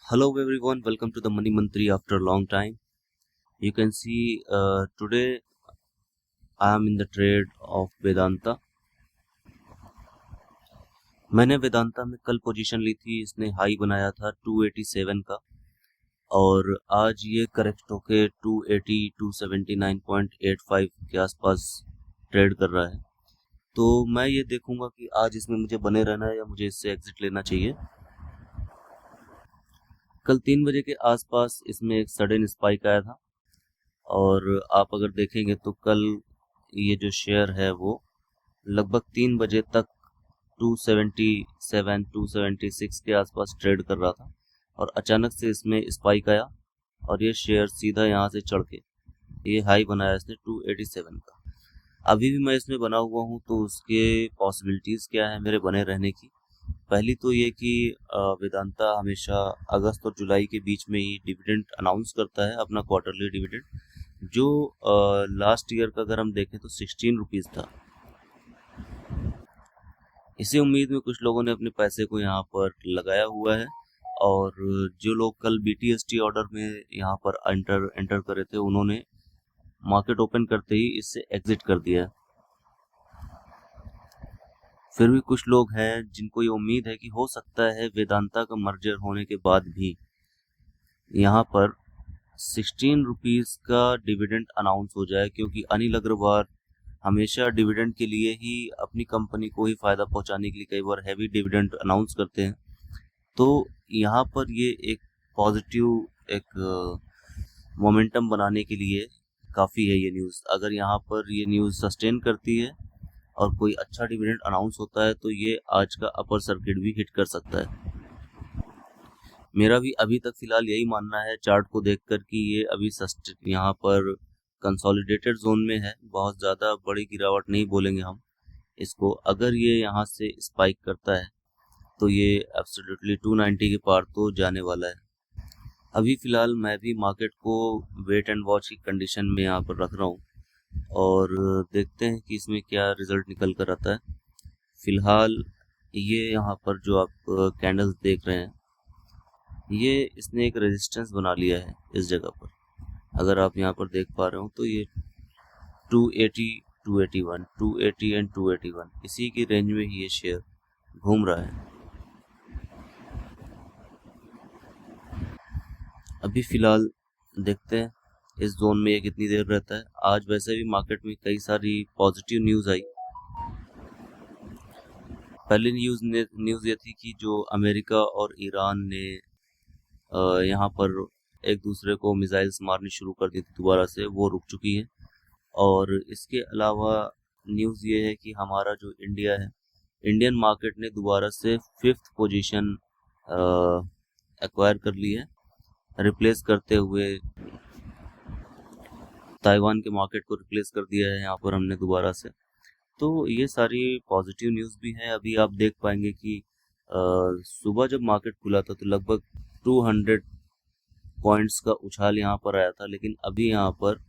Hello everyone, welcome to the Money Mantri after a long time. You can see today I am in the trade of Vedanta. मैंने वेदांता में कल position ली थी, इसने high बनाया था 287 का और आज ये करेक्ट होके 280 279.85 के आसपास ट्रेड कर रहा है। तो मैं ये देखूंगा कि आज इसमें मुझे बने रहना है या मुझे इससे एग्जिट लेना चाहिए। कल 3 बजे के आसपास इसमें एक सडन स्पाइक आया था और आप अगर देखेंगे तो कल ये जो शेयर है वो लगभग 3 बजे तक 277 276 के आसपास ट्रेड कर रहा था और अचानक से इसमें स्पाइक आया और ये शेयर सीधा यहाँ से चढ़ के ये हाई बनाया इसने 287 का। अभी भी मैं इसमें बना हुआ हूँ, तो उसके पॉसिबिलिटीज़ क्या है मेरे बने रहने की। पहली तो ये कि वेदांता हमेशा अगस्त और जुलाई के बीच में ही डिविडेंड अनाउंस करता है, अपना क्वार्टरली डिविडेंड, जो लास्ट ईयर का अगर हम देखें तो 16 रुपीज़ था। इसी उम्मीद में कुछ लोगों ने अपने पैसे को यहाँ पर लगाया हुआ है और जो लोग कल BTST ऑर्डर में यहाँ पर एंटर करे थे, उन्होंने मार्केट ओपन करते ही इससे एग्जिट कर दिया है। फिर भी कुछ लोग हैं जिनको ये उम्मीद है कि हो सकता है वेदांता का मर्जर होने के बाद भी यहाँ पर 16 रुपीज़ का डिविडेंड अनाउंस हो जाए, क्योंकि अनिल अग्रवाल हमेशा डिविडेंड के लिए ही अपनी कंपनी को ही फ़ायदा पहुंचाने के लिए कई बार हैवी डिविडेंड अनाउंस करते हैं। तो यहाँ पर ये एक पॉजिटिव एक मोमेंटम बनाने के लिए काफ़ी है ये न्यूज़। अगर यहाँ पर ये न्यूज़ सस्टेन करती है और कोई अच्छा डिविडेंड अनाउंस होता है तो ये आज का अपर सर्किट भी हिट कर सकता है। मेरा भी अभी तक फिलहाल यही मानना है चार्ट को देखकर कि ये अभी यहाँ पर कंसोलिडेटेड जोन में है, बहुत ज़्यादा बड़ी गिरावट नहीं बोलेंगे हम इसको। अगर ये यहाँ से स्पाइक करता है तो ये एब्सोल्युटली 290 के पार तो जाने वाला है। अभी फ़िलहाल मैं भी मार्केट को वेट एंड वॉच की कंडीशन में यहाँ पर रख रहा हूँ और देखते हैं कि इसमें क्या रिज़ल्ट निकल कर आता है। फ़िलहाल ये यहाँ पर जो आप कैंडल्स देख रहे हैं, ये इसने एक रेजिस्टेंस बना लिया है इस जगह पर। अगर आप यहाँ पर देख पा रहे हो तो ये 280 281 280 एंड 281 इसी की रेंज में ही ये शेयर घूम रहा है। अभी फ़िलहाल देखते हैं इस जोन में ये कितनी देर रहता है। आज वैसे भी मार्केट में कई सारी पॉजिटिव न्यूज़ आई। पहली न्यूज़ ये थी कि जो अमेरिका और ईरान ने यहाँ पर एक दूसरे को मिसाइल्स मारनी शुरू कर दी थी दोबारा से, वो रुक चुकी है। और इसके अलावा न्यूज़ ये है कि हमारा जो इंडिया है, इंडियन मार्केट ने दोबारा से 5th पोजीशन एक्वायर कर ली है, रिप्लेस करते हुए ताइवान के मार्केट को रिप्लेस कर दिया है यहाँ पर हमने दोबारा से। तो ये सारी पॉजिटिव न्यूज़ भी है। अभी आप देख पाएंगे कि सुबह जब मार्केट खुला था तो लगभग 200 पॉइंट्स का उछाल यहाँ पर आया था, लेकिन अभी यहाँ पर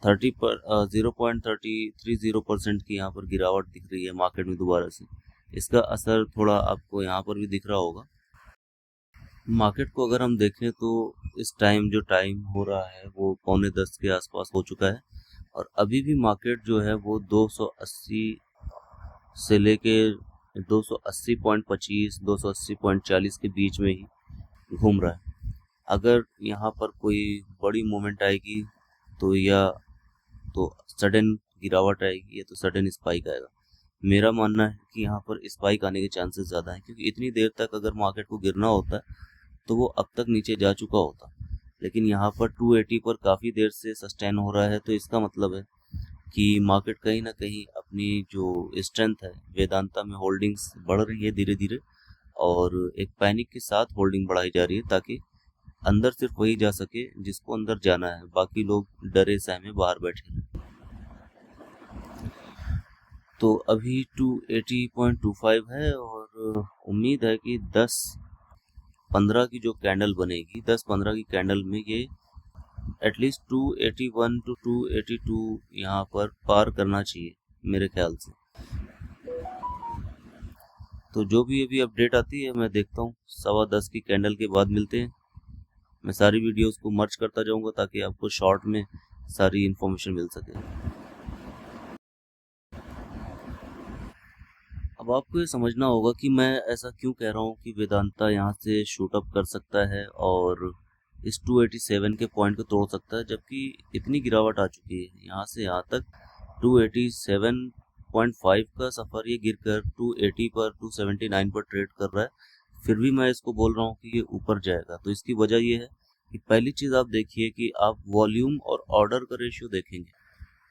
0.30% की यहाँ पर गिरावट दिख रही है मार्केट में दोबारा से। इसका असर थोड़ा आपको यहाँ पर भी दिख रहा होगा। मार्केट को अगर हम देखें तो इस टाइम जो टाइम हो रहा है वो 9:45 के आसपास हो चुका है और अभी भी मार्केट जो है वो 280 से लेके 280.25 280.40 के बीच में ही घूम रहा है। अगर यहाँ पर कोई बड़ी मूवमेंट आएगी तो या तो सडन गिरावट आएगी या तो सडन स्पाइक आएगा। मेरा मानना है कि यहाँ पर स्पाइक आने के चांसेस ज़्यादा हैं, क्योंकि इतनी देर तक अगर मार्केट को गिरना होता है तो वो अब तक नीचे जा चुका होता, लेकिन यहाँ पर 280 पर काफ़ी देर से सस्टेन हो रहा है। तो इसका मतलब है कि मार्केट कहीं ना कहीं अपनी जो स्ट्रेंथ है, वेदांता में होल्डिंग्स बढ़ रही है धीरे धीरे और एक पैनिक के साथ होल्डिंग बढ़ाई जा रही है ताकि अंदर सिर्फ वही जा सके जिसको अंदर जाना है, बाकी लोग डरे सहमे बाहर बैठे हैं। तो अभी 280.25 है और उम्मीद है कि 10-15 की जो कैंडल बनेगी, 10-15 की कैंडल में ये एटलीस्ट 281 टू 282 यहाँ पर पार करना चाहिए मेरे ख्याल से। तो जो भी अभी अपडेट आती है मैं देखता हूँ। 10:15 की कैंडल के बाद मिलते हैं। मैं सारी वीडियोस को मर्ज करता जाऊंगा ताकि आपको शॉर्ट में सारी इन्फॉर्मेशन मिल सके। अब आपको ये समझना होगा कि मैं ऐसा क्यों कह रहा हूँ कि वेदांता यहाँ से शूट अप कर सकता है और इस 287 के पॉइंट को तोड़ सकता है, जबकि इतनी गिरावट आ चुकी है यहाँ से यहाँ तक। 287.5 का सफ़र ये गिरकर 280 पर 279 पर ट्रेड कर रहा है। फिर भी मैं इसको बोल रहा हूँ कि ये ऊपर जाएगा। तो इसकी वजह ये है कि पहली चीज़ आप देखिए कि आप वॉल्यूम और ऑर्डर का रेशियो देखेंगे।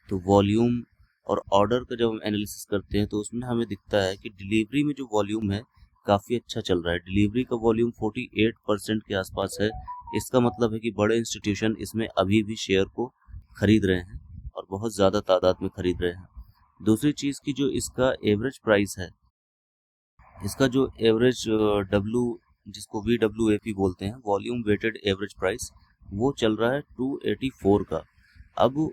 तो वॉल्यूम और ऑर्डर का जब हम एनालिसिस करते हैं तो उसमें हमें दिखता है कि डिलीवरी में जो वॉल्यूम है काफ़ी अच्छा चल रहा है। डिलीवरी का वॉल्यूम 48% के आसपास है। इसका मतलब है कि बड़े इंस्टीट्यूशन इसमें अभी भी शेयर को खरीद रहे हैं और बहुत ज़्यादा तादाद में खरीद रहे हैं। दूसरी चीज़ की जो इसका एवरेज प्राइस है, इसका जो एवरेज डब्ल्यू जिसको VWAP बोलते हैं, वॉल्यूम वेटेड एवरेज प्राइस, वो चल रहा है 284 का। अब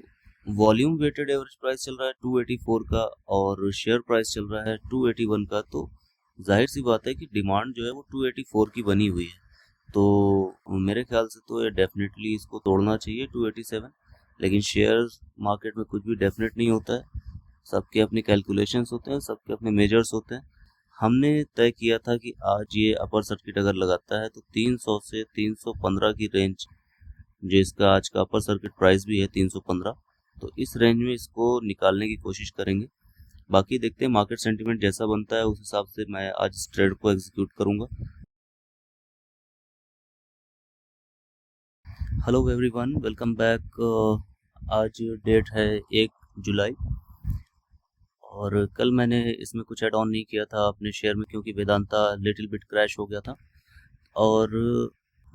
वॉल्यूम वेटेड एवरेज प्राइस चल रहा है 284 का और शेयर प्राइस चल रहा है 281 का। तो जाहिर सी बात है कि डिमांड जो है वो 284 की बनी हुई है। तो मेरे ख्याल से तो ये डेफिनेटली इसको तोड़ना चाहिए 287। लेकिन शेयर मार्केट में कुछ भी डेफिनेट नहीं होता है। सबके अपने कैलकुलेशंस होते हैं, सबके अपने मेजर्स होते हैं। हमने तय किया था कि आज ये अपर सर्किट अगर लगाता है तो 300 से 315 की रेंज, जो इसका आज का अपर सर्किट प्राइस भी है 315, तो इस रेंज में इसको निकालने की कोशिश करेंगे। बाकी देखते हैं मार्केट सेंटीमेंट जैसा बनता है उस हिसाब से मैं आज इस ट्रेड को एग्जीक्यूट करूंगा। Hello everyone, welcome back. आज डेट है 1 जुलाई और कल मैंने इसमें कुछ ऐड ऑन नहीं किया था अपने शेयर में क्योंकि वेदांता लिटिल बिट क्रैश हो गया था। और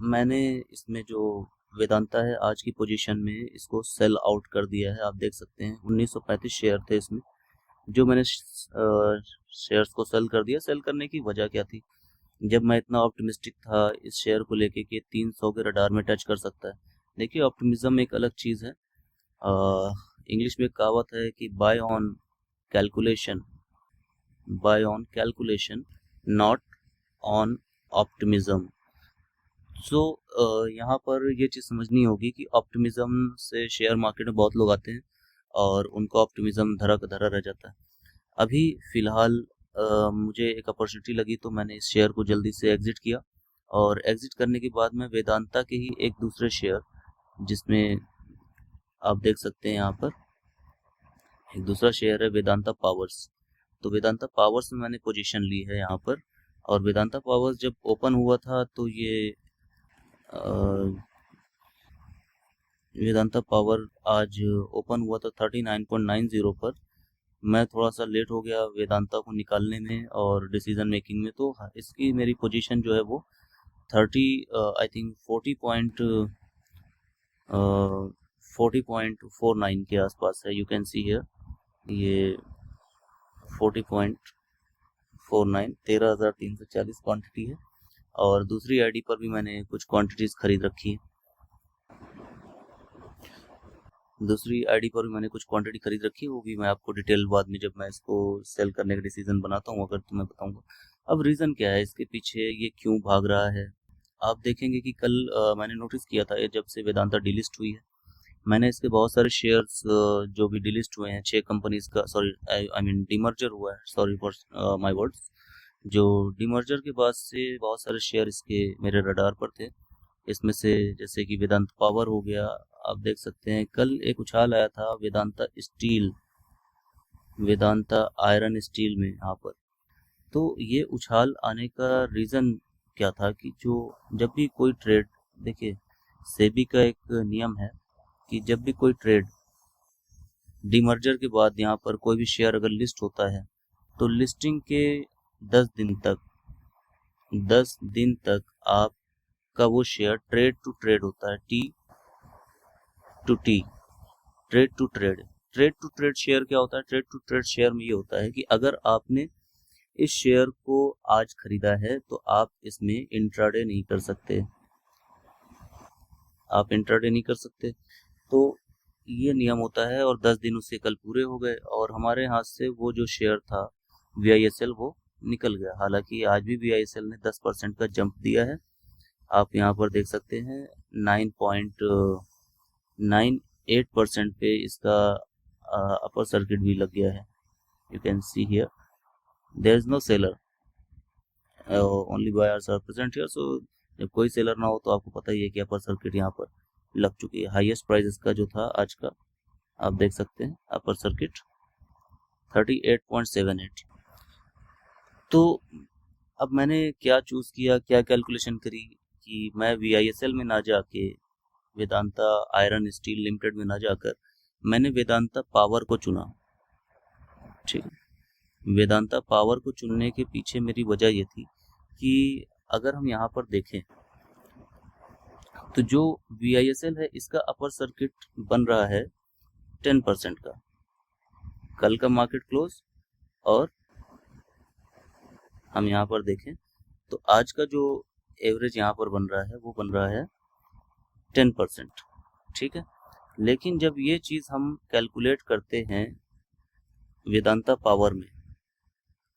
मैंने इसमें जो वेदांता है आज की पोजीशन में इसको सेल आउट कर दिया है। आप देख सकते हैं 1935 शेयर थे इसमें, जो मैंने शेयर्स को सेल कर दिया। सेल करने की वजह क्या थी? जब मैं इतना ऑप्टिमिस्टिक था इस शेयर को लेके कि 300 के रडार में टच कर सकता है। देखिए, ऑप्टिमिज्म एक अलग चीज़ है। इंग्लिश में कहावत है कि calculation by on calculation not on optimism. So यहाँ पर ये चीज़ समझनी होगी कि ऑप्टिमिज्म से शेयर मार्केट में बहुत लोग आते हैं और उनको ऑप्टिमिज्म धरा का धरा रह जाता है। अभी फ़िलहाल मुझे एक अपॉर्चुनिटी लगी तो मैंने इस शेयर को जल्दी से एग्ज़िट किया। और एग्ज़िट करने के बाद मैं वेदांता के ही एक दूसरे शेयर, जिसमें आप देख सकते हैं यहाँ पर एक दूसरा शेयर है वेदांता पावर्स। तो वेदांता पावर्स में मैंने पोजीशन ली है यहाँ पर। और वेदांता पावर्स जब ओपन हुआ था तो ये वेदांता पावर आज ओपन हुआ था 39.90 पर। मैं थोड़ा सा लेट हो गया वेदांता को निकालने में और डिसीजन मेकिंग में। तो इसकी मेरी पोजीशन जो है वो 40.49 के आसपास है। यू कैन सी हियर ये 40.49, 13,340 क्वांटिटी है। और दूसरी आईडी पर भी मैंने कुछ क्वांटिटीज़ खरीद रखी है। वो भी मैं आपको डिटेल बाद में जब मैं इसको सेल करने का डिसीजन बनाता हूँ अगर तो मैं बताऊंगा। अब रीज़न क्या है इसके पीछे, ये क्यों भाग रहा है? आप देखेंगे कि कल मैंने नोटिस किया था ये जब से वेदांता डिलिस्ट हुई है, मैंने इसके बहुत सारे शेयर्स जो भी डिलिस्ट हुए हैं 6 कंपनीज का, सॉरी आई मीन डीमर्जर हुआ है, सॉरी फॉर माय वर्ड्स। जो डीमर्जर के बाद से बहुत सारे शेयर इसके मेरे रडार पर थे। इसमें से जैसे कि वेदांत पावर हो गया। आप देख सकते हैं कल एक उछाल आया था Vedanta steel, Vedanta iron steel में यहाँ पर। तो ये उछाल आने का रीज़न क्या था कि जो जब भी कोई ट्रेड, देखिए सेबी का एक नियम है कि जब भी कोई ट्रेड डीमर्जर के बाद यहाँ पर कोई भी शेयर अगर लिस्ट होता है तो लिस्टिंग के 10 दिन तक आपका वो शेयर ट्रेड टू ट्रेड होता है, T to T, trade to trade. Trade to trade share क्या होता है? ट्रेड टू ट्रेड शेयर में ये होता है कि अगर आपने इस शेयर को आज खरीदा है तो आप इसमें इंट्राडे नहीं कर सकते, तो ये नियम होता है। और 10 दिन उससे कल पूरे हो गए और हमारे हाथ से वो जो शेयर था VISL वो निकल गया। हालांकि आज भी VISL ने 10% का जंप दिया है। आप यहाँ पर देख सकते हैं 9.98% पे इसका अपर सर्किट भी लग गया है। You can see here there is no seller, only buyers are present here. So जब कोई सेलर ना हो तो आपको पता ही है कि अपर सर्किट यहाँ पर लग चुकी है। हाईएस्ट प्राइस इसका जो था आज का, आप देख सकते हैं अपर सर्किट 38.78। तो अब मैंने क्या चूज किया, क्या कैलकुलेशन करी कि मैं VISL में ना जाके, वेदांता आयरन स्टील लिमिटेड में ना जाकर मैंने वेदांता पावर को चुना। ठीक है, वेदांता पावर को चुनने के पीछे मेरी वजह ये थी कि अगर हम यहाँ पर देखें तो जो VISL है इसका अपर सर्किट बन रहा है 10% का। कल का मार्केट क्लोज और हम यहाँ पर देखें तो आज का जो एवरेज यहाँ पर बन रहा है वो बन रहा है 10%। ठीक है, लेकिन जब ये चीज़ हम कैलकुलेट करते हैं वेदांता पावर में,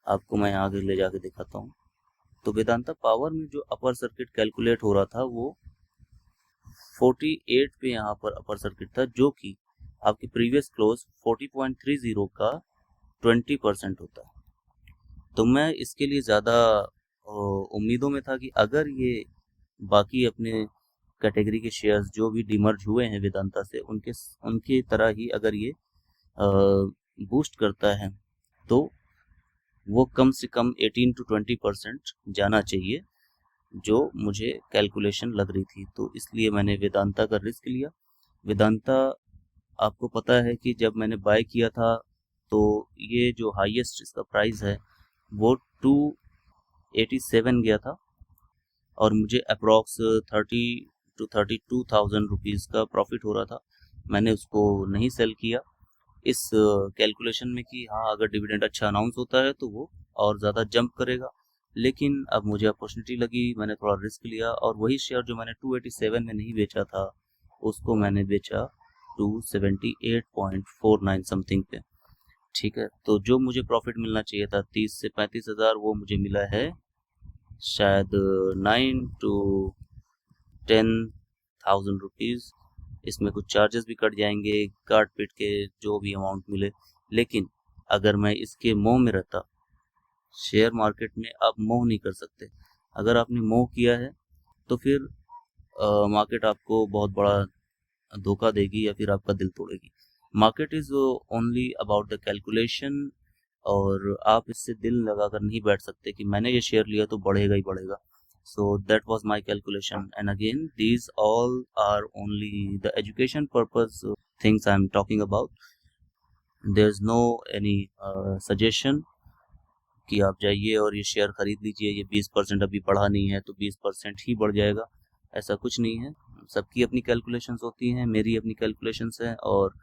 आपको मैं आगे ले जाके दिखाता हूँ, तो वेदांता पावर में जो अपर सर्किट कैलकुलेट हो रहा था वो 48 पे यहाँ पर अपर सर्किट था, जो कि आपकी प्रीवियस क्लोज 40.30 का 20% होता है। तो मैं इसके लिए ज़्यादा उम्मीदों में था कि अगर ये बाकी अपने कैटेगरी के शेयर्स जो भी डिमर्ज हुए हैं वेदांता से, उनके तरह ही अगर ये बूस्ट करता है तो वो कम से कम 18 to 20% जाना चाहिए, जो मुझे कैलकुलेशन लग रही थी। तो इसलिए मैंने वेदांता का रिस्क लिया। वेदांता आपको पता है कि जब मैंने बाय किया था तो ये जो हाईएस्ट इसका प्राइस है वो 287 गया था और मुझे अप्रॉक्स 30 to 32,000 रुपीज़ का प्रॉफिट हो रहा था। मैंने उसको नहीं सेल किया इस कैलकुलेशन में कि हाँ, अगर डिविडेंड अच्छा अनाउंस होता है तो वो और ज़्यादा जंप करेगा। लेकिन अब मुझे अपॉर्चुनिटी लगी, मैंने थोड़ा रिस्क लिया और वही शेयर जो मैंने 287 में नहीं बेचा था उसको मैंने बेचा 278.49 समथिंग पे। ठीक है, तो जो मुझे प्रॉफिट मिलना चाहिए था 30 से 35 हज़ार, वो मुझे मिला है शायद 9 to 10,000 रुपीज़। इसमें कुछ चार्जेस भी कट जाएंगे, काट पीट के जो भी अमाउंट मिले। लेकिन अगर मैं इसके मोह में रहता, शेयर मार्केट में आप मोह नहीं कर सकते। अगर आपने मोह किया है तो फिर मार्केट आपको बहुत बड़ा धोखा देगी या फिर आपका दिल तोड़ेगी। Market is only about the calculation, और आप इससे दिल लगाकर नहीं बैठ सकते कि मैंने ये शेयर लिया तो बढ़ेगा ही बढ़ेगा। So that was my calculation, and again these all are only the education purpose things I am talking about. There's no any suggestion कि आप जाइए और ये शेयर खरीद लीजिए, ये 20% अभी बढ़ा नहीं है तो 20% ही बढ़ जाएगा, ऐसा कुछ नहीं है। सबकी अपनी कैलकुलेशंस होती हैं, मेरी अपनी कैलकुलेशंस हैं, और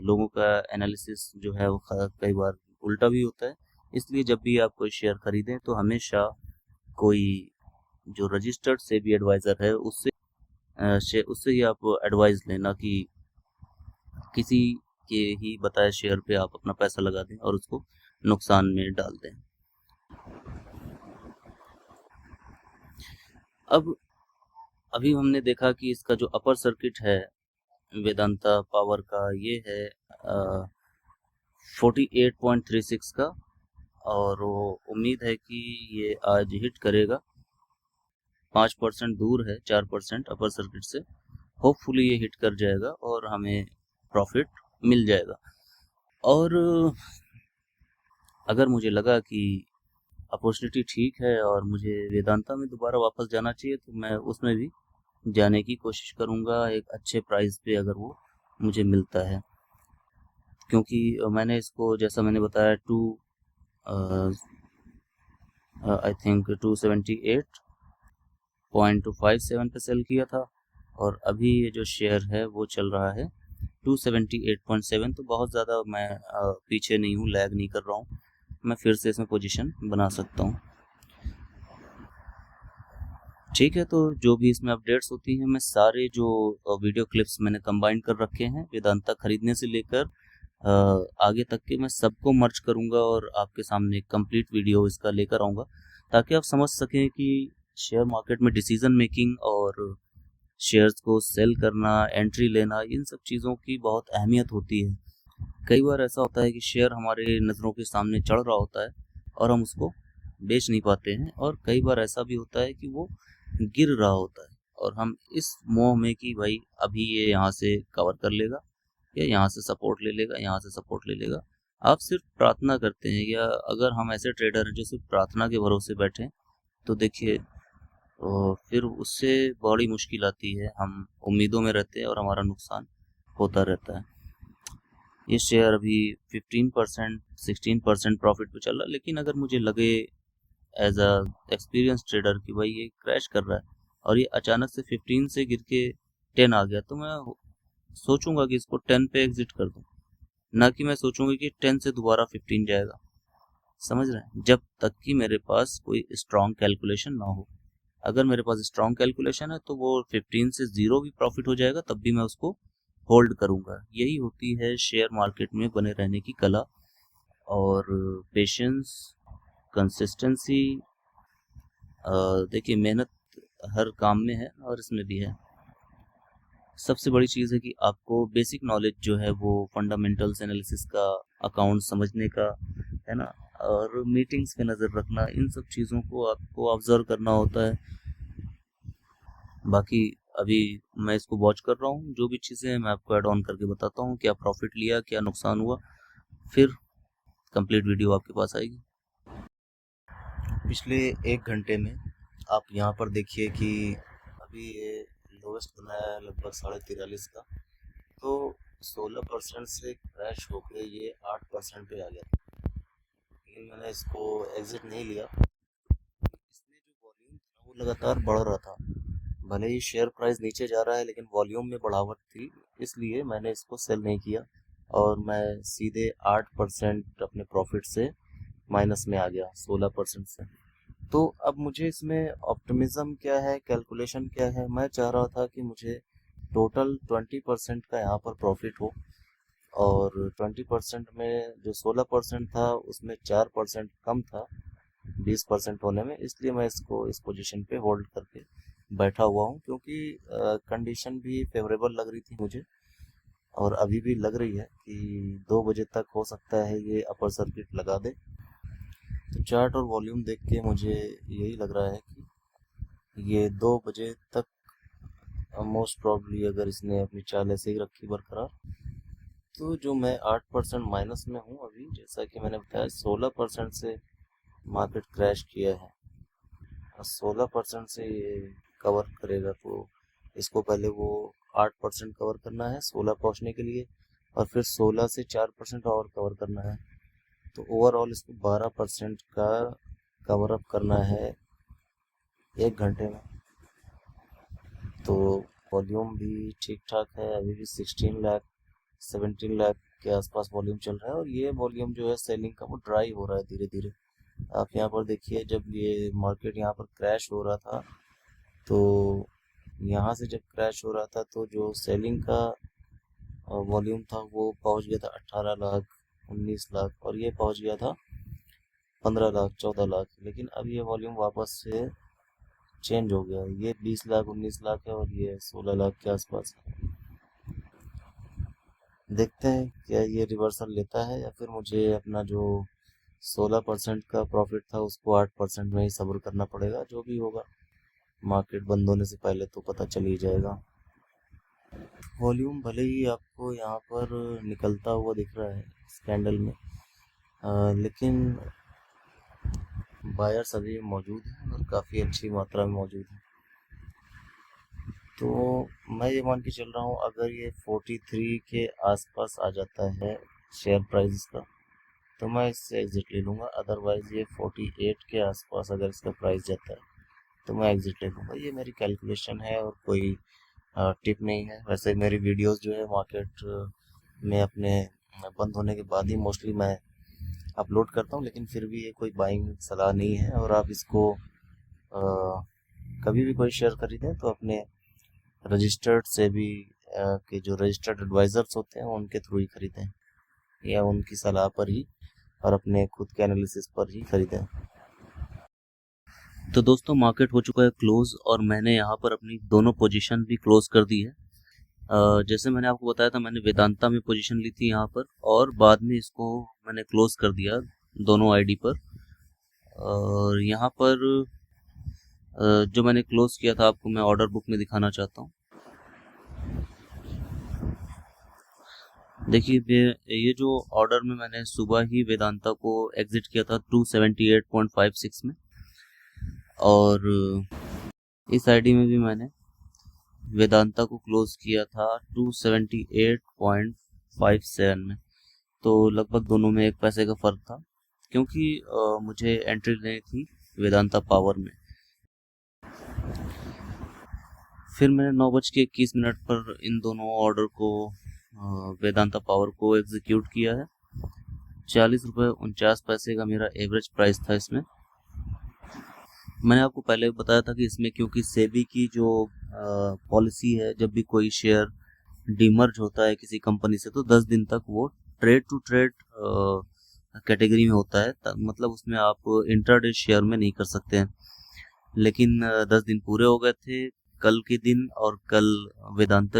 लोगों का एनालिसिस जो है वो कई बार उल्टा भी होता है। इसलिए जब भी आप कोई शेयर खरीदें तो हमेशा कोई जो रजिस्टर्ड सेबी एडवाइज़र है उससे ही आप एडवाइस लेना कि किसी के ही बताए शेयर पे आप अपना पैसा लगा दें और उसको नुकसान में डाल दें। अब अभी हमने देखा कि इसका जो अपर सर्किट है वेदांता पावर का ये है 48.36 का, और वो उम्मीद है कि ये आज हिट करेगा। 5% दूर है, 4% अपर सर्किट से। होपफुली ये हिट कर जाएगा और हमें प्रॉफिट मिल जाएगा। और अगर मुझे लगा कि अपॉर्चुनिटी ठीक है और मुझे वेदांता में दोबारा वापस जाना चाहिए तो मैं उसमें भी जाने की कोशिश करूँगा, एक अच्छे प्राइस पे अगर वो मुझे मिलता है। क्योंकि मैंने इसको, जैसा मैंने बताया, आई थिंक 278.57 पे सेल किया था, और अभी ये जो शेयर है वो चल रहा है 278.7। तो बहुत ज़्यादा मैं पीछे नहीं हूँ, लैग नहीं कर रहा हूँ, मैं फिर से इसमें पोजीशन बना सकता हूँ। ठीक है, तो जो भी इसमें अपडेट्स होती हैं मैं सारे जो वीडियो क्लिप्स मैंने कंबाइन कर रखे हैं वेदांता खरीदने से लेकर आगे तक के मैं सबको मर्ज करूंगा और आपके सामने कंप्लीट वीडियो इसका लेकर आऊंगा, ताकि आप समझ सकें कि शेयर मार्केट में डिसीजन मेकिंग और शेयर्स को सेल करना, एंट्री लेना, इन सब चीज़ों की बहुत अहमियत होती है। कई बार ऐसा होता है कि शेयर हमारे नज़रों के सामने चढ़ रहा होता है और हम उसको बेच नहीं पाते हैं, और कई बार ऐसा भी होता है कि वो गिर रहा होता है और हम इस मोह में कि भाई अभी ये यहाँ से कवर कर लेगा या यहाँ से सपोर्ट ले लेगा, यहाँ से सपोर्ट ले लेगा, आप सिर्फ प्रार्थना करते हैं। या अगर हम ऐसे ट्रेडर हैं जो सिर्फ प्रार्थना के भरोसे बैठे हैं, तो देखिए फिर उससे बड़ी मुश्किल आती है। हम उम्मीदों में रहते हैं और हमारा नुकसान होता रहता है। ये शेयर अभी 15% 16% प्रॉफिट पे चल रहा है, लेकिन अगर मुझे लगे एज अ एक्सपीरियंस ट्रेडर कि भाई ये क्रैश कर रहा है और ये अचानक से 15 से गिर के 10 आ गया, तो मैं सोचूंगा कि इसको 10 पे एग्जिट कर दूं, ना कि मैं सोचूंगा कि 10 से दोबारा 15 जाएगा। समझ रहे हैं? जब तक कि मेरे पास कोई स्ट्रॉन्ग कैलकुलेशन ना हो। अगर मेरे पास स्ट्रॉन्ग कैलकुलेशन है तो वो 15 से ज़ीरो भी प्रॉफिट हो जाएगा, तब भी मैं उसको होल्ड करूंगा। यही होती है शेयर मार्केट में बने रहने की कला। और पेशेंस, कंसिस्टेंसी, देखिए मेहनत हर काम में है और इसमें भी है। सबसे बड़ी चीज़ है कि आपको बेसिक नॉलेज जो है वो फंडामेंटल्स एनालिसिस का, अकाउंट समझने का, है ना, और मीटिंग्स पे नज़र रखना, इन सब चीज़ों को आपको ऑब्जर्व करना होता है। बाकी अभी मैं इसको वॉच कर रहा हूँ, जो भी चीज़ें हैं मैं आपको ऐड ऑन करके बताता हूँ, क्या प्रॉफिट लिया, क्या नुकसान हुआ, फिर कंप्लीट वीडियो आपके पास आएगी। पिछले 1 घंटे में आप यहाँ पर देखिए कि अभी ये लोवेस्ट बनाया है लगभग 43.5 का, तो 16% से क्रैश होकर ये 8% पे आ गया। लेकिन मैंने इसको एग्जिट नहीं लिया। इसमें जो वॉल्यूम था वो लगातार बढ़ रहा था। भले ही शेयर प्राइस नीचे जा रहा है लेकिन वॉल्यूम में बढ़ावट थी, इसलिए मैंने इसको सेल नहीं किया और मैं सीधे 8% अपने प्रॉफिट से माइनस में आ गया 16% से। तो अब मुझे इसमें ऑप्टिमिज्म क्या है, कैलकुलेशन क्या है, मैं चाह रहा था कि मुझे टोटल 20% का यहाँ पर प्रॉफिट हो, और 20% में जो 16% था उसमें 4% कम था 20% होने में, इसलिए मैं इसको इस पोजीशन पे होल्ड करके बैठा हुआ हूँ, क्योंकि कंडीशन भी फेवरेबल लग रही थी मुझे और अभी भी लग रही है कि 2 बजे तक हो सकता है ये अपर सर्किट लगा दे। तो चार्ट और वॉल्यूम देख के मुझे यही लग रहा है कि ये 2 बजे तक मोस्ट प्रॉब्ली, अगर इसने अपनी चाल ऐसे ही रखी बरकरार, तो जो मैं 8% माइनस में हूँ अभी, जैसा कि मैंने बताया 16% से मार्केट क्रैश किया है और 16% से ये कवर करेगा, तो इसको पहले वो 8% कवर करना है 16 पहुँचने के लिए, और फिर 16 से 4% और कवर करना है, तो ओवरऑल इसको 12% का कवर अप करना है 1 घंटे में। तो वॉल्यूम भी ठीक ठाक है, अभी भी 16 लाख 17 लाख के आसपास वॉल्यूम चल रहा है, और ये वॉल्यूम जो है सेलिंग का वो ड्राई हो रहा है धीरे धीरे। आप यहाँ पर देखिए, जब ये मार्केट यहाँ पर क्रैश हो रहा था, तो यहाँ से जब क्रैश हो रहा था तो जो सेलिंग का वॉल्यूम था वो पहुँच गया था 18 लाख 19 लाख, और ये पहुँच गया था 15 लाख 14 लाख। लेकिन अब ये वॉल्यूम वापस से चेंज हो गया, ये 20 लाख 19 लाख है और ये 16 लाख के आसपास है। देखते हैं क्या ये रिवर्सल लेता है या फिर मुझे अपना जो 16% का प्रॉफिट था उसको 8% में ही सब्र करना पड़ेगा। जो भी होगा मार्केट बंद होने से पहले तो पता चल ही जाएगा। वॉल्यूम भले ही आपको यहाँ पर निकलता हुआ दिख रहा है इस कैंडल में, लेकिन बायर्स अभी मौजूद हैं और काफ़ी अच्छी मात्रा में मौजूद हैं। तो मैं ये मान के चल रहा हूँ, अगर ये 43 के आसपास आ जाता है शेयर प्राइस का, तो मैं इससे एग्ज़िट ले लूँगा। अदरवाइज़ ये 48 के आसपास अगर इसका प्राइस जाता है तो मैं एग्ज़िट ले लूँगा। ये मेरी कैलकुलेशन है और कोई टिप नहीं है। वैसे मेरी वीडियोस जो है मार्केट में अपने बंद होने के बाद ही मोस्टली मैं अपलोड करता हूँ, लेकिन फिर भी ये कोई बाइंग सलाह नहीं है, और आप इसको कभी भी कोई शेयर खरीदें तो अपने रजिस्टर्ड से भी के जो रजिस्टर्ड एडवाइज़र्स होते हैं उनके थ्रू ही खरीदें। या उनकी सलाह पर ही और अपने खुद के एनालिसिस पर ही खरीदें। तो दोस्तों मार्केट हो चुका है क्लोज और मैंने यहाँ पर अपनी दोनों पोजीशन भी क्लोज कर दी है। जैसे मैंने आपको बताया था, मैंने वेदांता में पोजीशन ली थी यहाँ पर और बाद में इसको मैंने क्लोज कर दिया दोनों आईडी पर। और यहाँ पर जो मैंने क्लोज किया था आपको मैं ऑर्डर बुक में दिखाना चाहता हूँ। देखिए ये जो ऑर्डर में मैंने सुबह ही वेदांता को एग्जिट किया था 278.56 में, और इस आईडी में भी मैंने वेदांता को क्लोज किया था 278.57 में। तो लगभग दोनों में 1 पैसे का फ़र्क था, क्योंकि मुझे एंट्री लेनी थी वेदांता पावर में। फिर मैंने 9:21 पर इन दोनों ऑर्डर को वेदांता पावर को एग्जीक्यूट किया है। 40.49 का मेरा एवरेज प्राइस था इसमें। मैंने आपको पहले बताया था कि इसमें क्योंकि सेबी की जो पॉलिसी है, जब भी कोई शेयर डीमर्ज होता है किसी कंपनी से तो 10 दिन तक वो ट्रेड टू ट्रेड कैटेगरी में होता है, मतलब उसमें आप इंट्राडे शेयर में नहीं कर सकते हैं। लेकिन 10 दिन पूरे हो गए थे कल के दिन, और कल वेदांता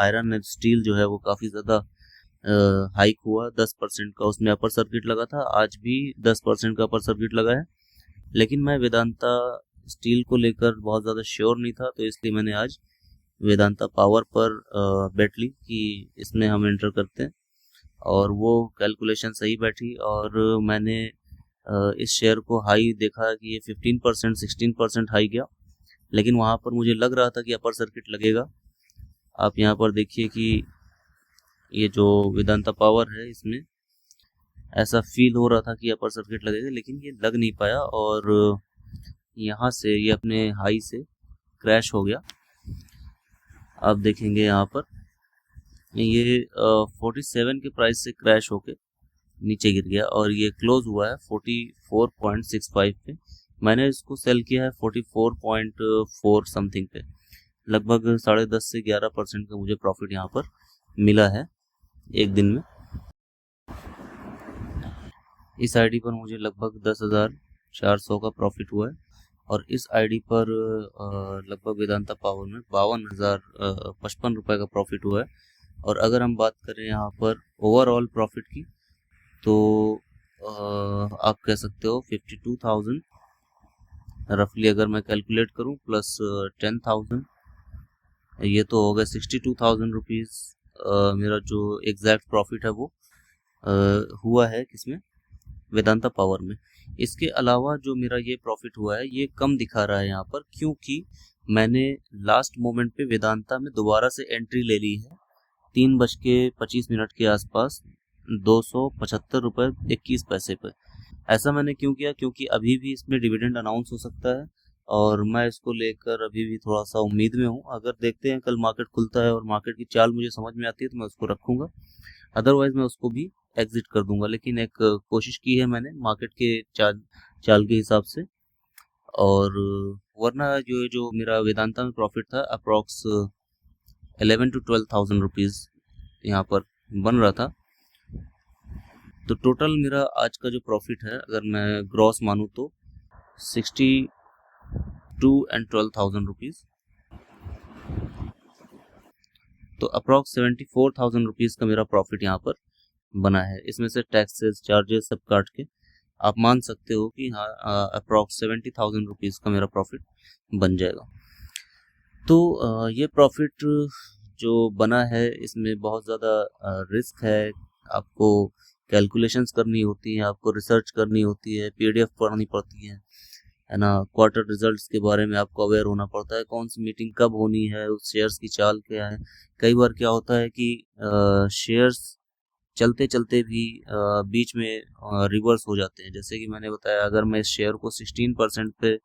आयरन एंड स्टील जो है वो काफ़ी ज़्यादा हाइक हुआ 10% का, उसमें अपर सर्किट लगा था। आज भी 10% का अपर सर्किट लगा है, लेकिन मैं वेदांता स्टील को लेकर बहुत ज़्यादा श्योर नहीं था, तो इसलिए मैंने आज वेदांता पावर पर बेट ली कि इसमें हम एंटर करते हैं, और वो कैलकुलेशन सही बैठी और मैंने इस शेयर को हाई देखा कि ये 15% 16% हाई गया, लेकिन वहाँ पर मुझे लग रहा था कि अपर सर्किट लगेगा। आप यहाँ पर देखिए कि ये जो वेदांता पावर है इसमें ऐसा फील हो रहा था कि अपर सर्किट लगेगा, लेकिन ये लग नहीं पाया और यहाँ से ये अपने हाई से क्रैश हो गया। आप देखेंगे यहाँ पर ये 47 के प्राइस से क्रैश होके नीचे गिर गया और ये क्लोज हुआ है 44.65 पे। मैंने इसको सेल किया है 44.4 समथिंग पे। लगभग 10.5 से 11% का मुझे प्रॉफिट यहाँ पर मिला है एक दिन में। इस आईडी पर मुझे लगभग 10,400 का प्रॉफिट हुआ है और इस आईडी पर लगभग वेदांता पावर में 52,055 रुपये का प्रॉफिट हुआ है। और अगर हम बात करें यहाँ पर ओवरऑल प्रॉफिट की, तो आप कह सकते हो 52,000 रफली अगर मैं कैलकुलेट करूँ प्लस 10,000, ये तो हो गया 62,000 रुपीज़। मेरा जो एग्जैक्ट प्रॉफिट है वो हुआ है किसमें, वेदांता पावर में। इसके अलावा जो मेरा ये प्रॉफिट हुआ है ये कम दिखा रहा है यहाँ पर, क्योंकि मैंने लास्ट मोमेंट पे वेदांता में दोबारा से एंट्री ले ली है 3:25 के आसपास 275.21 पे। ऐसा मैंने क्यों किया, क्योंकि अभी भी इसमें डिविडेंड अनाउंस हो सकता है और मैं इसको लेकर अभी भी थोड़ा सा उम्मीद में हूँ। अगर देखते हैं कल मार्केट खुलता है और मार्केट की चाल मुझे समझ में आती है तो मैं उसको रखूँगा, अदरवाइज मैं उसको भी एग्जिट कर दूंगा। लेकिन एक कोशिश की है मैंने मार्केट के चाल के हिसाब से, और वरना जो मेरा वेदांता में प्रॉफिट था अप्रॉक्स 11 to 12,000 रुपीज़ यहाँ पर बन रहा था। तो टोटल मेरा आज का जो प्रॉफिट है अगर मैं ग्रॉस मानूँ तो 62 and 12,000 रुपीज़, तो अप्रॉक्स 74,000 रुपीज़ का मेरा प्रॉफिट यहाँ पर बना है। इसमें से टैक्सेस चार्जेस सब काट के आप मान सकते हो कि हाँ अप्रॉक्स 70,000 रुपीज़ का मेरा प्रॉफिट बन जाएगा। तो ये प्रॉफिट जो बना है इसमें बहुत ज़्यादा रिस्क है, आपको कैलकुलेशंस करनी होती हैं, आपको रिसर्च करनी होती है, पीडीएफ पढ़नी पड़ती है ना, क्वार्टर रिजल्ट्स के बारे में आपको अवेयर होना पड़ता है, कौन सी मीटिंग कब होनी है, उस शेयर्स की चाल क्या है। कई बार क्या होता है कि शेयर्स चलते चलते भी बीच में रिवर्स हो जाते हैं। जैसे कि मैंने बताया अगर मैं इस शेयर को 16% पे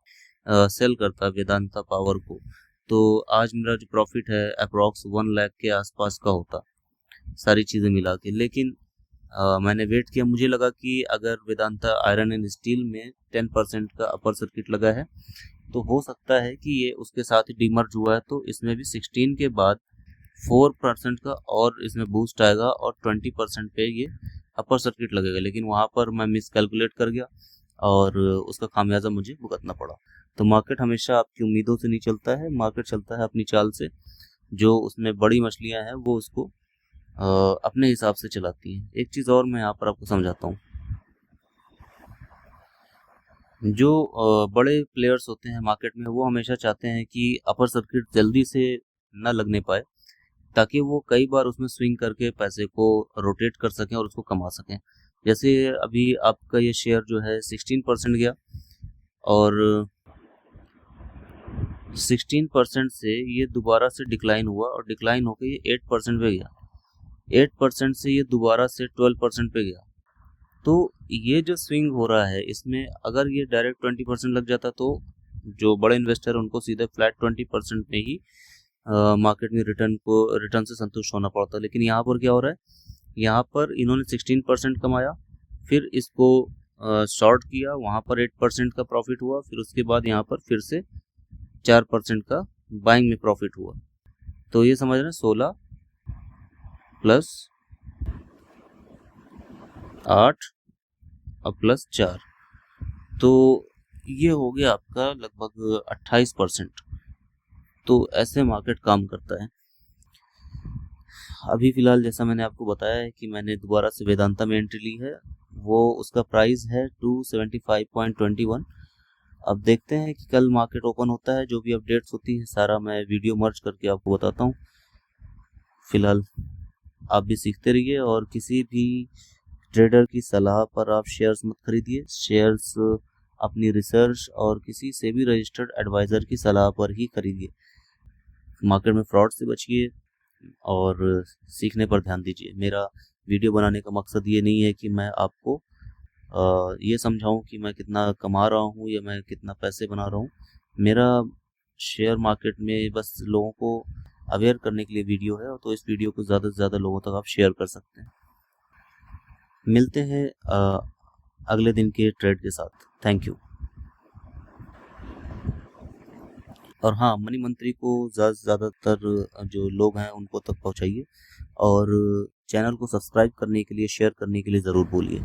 सेल करता वेदांता पावर को, तो आज मेरा जो प्रॉफिट है अप्रॉक्स 1 लाख के आसपास का होता सारी चीज़ें मिला के। लेकिन मैंने वेट किया, मुझे लगा कि अगर वेदांता आयरन एंड स्टील में 10% का अपर सर्किट लगा है तो हो सकता है कि ये उसके साथ ही डीमर्ज हुआ है, तो इसमें भी 16 के बाद 4% का और इसमें बूस्ट आएगा और 20% पे ये अपर सर्किट लगेगा, लेकिन वहाँ पर मैं मिस कैलकुलेट कर गया और उसका खामियाजा मुझे भुगतना पड़ा। तो मार्केट हमेशा आपकी उम्मीदों से नहीं चलता है, मार्केट चलता है अपनी चाल से। जो उसमें बड़ी मछलियां हैं वो उसको अपने हिसाब से चलाती हैं। एक चीज़ और मैं यहाँ पर आपको समझाता हूँ। जो बड़े प्लेयर्स होते हैं मार्केट में, वो हमेशा चाहते हैं कि अपर सर्किट जल्दी से न लगने पाए, ताकि वो कई बार उसमें स्विंग करके पैसे को रोटेट कर सकें और उसको कमा सकें। जैसे अभी आपका ये शेयर जो है 16% गया और 16% से ये दोबारा से डिक्लाइन हुआ और डिक्लाइन होकर ये 8% पे गया। 8% से ये दोबारा से 12% पे गया। तो ये जो स्विंग हो रहा है, इसमें अगर ये डायरेक्ट 20% लग जाता तो जो बड़े इन्वेस्टर उनको सीधे फ्लैट 20% में ही मार्केट में रिटर्न से संतुष्ट होना पड़ता। लेकिन यहाँ पर क्या हो रहा है, यहाँ पर इन्होंने 16% कमाया, फिर इसको शॉर्ट किया, वहाँ पर 8% का प्रॉफिट हुआ, फिर उसके बाद यहाँ पर फिर से 4% का बाइंग में प्रॉफिट हुआ। तो ये समझ रहे हैं, 16 प्लस 8 और प्लस 4, तो ये हो गया आपका लगभग 28%। तो ऐसे मार्केट काम करता है। अभी फ़िलहाल जैसा मैंने आपको बताया है कि मैंने दोबारा से वेदांता में एंट्री ली है, वो उसका प्राइस है 275.21। अब देखते हैं कि कल मार्केट ओपन होता है, जो भी अपडेट्स होती है सारा मैं वीडियो मर्ज करके आपको बताता हूँ। फ़िलहाल आप भी सीखते रहिए और किसी भी ट्रेडर की सलाह पर आप शेयर्स मत खरीदिए। शेयर्स अपनी रिसर्च और किसी से भी रजिस्टर्ड एडवाइज़र की सलाह पर ही खरीदिए। मार्केट में फ्रॉड से बचिए और सीखने पर ध्यान दीजिए। मेरा वीडियो बनाने का मकसद ये नहीं है कि मैं आपको ये समझाऊं कि मैं कितना कमा रहा हूँ या मैं कितना पैसे बना रहा हूँ। मेरा शेयर मार्केट में बस लोगों को अवेयर करने के लिए वीडियो है, तो इस वीडियो को ज़्यादा से ज़्यादा लोगों तक आप शेयर कर सकते हैं। मिलते हैं अगले दिन के ट्रेड के साथ। Thank you. और हाँ, मनी मंत्री को ज़्यादातर जो लोग हैं उनको तक पहुँचाइए और चैनल को सब्सक्राइब करने के लिए, शेयर करने के लिए ज़रूर बोलिए।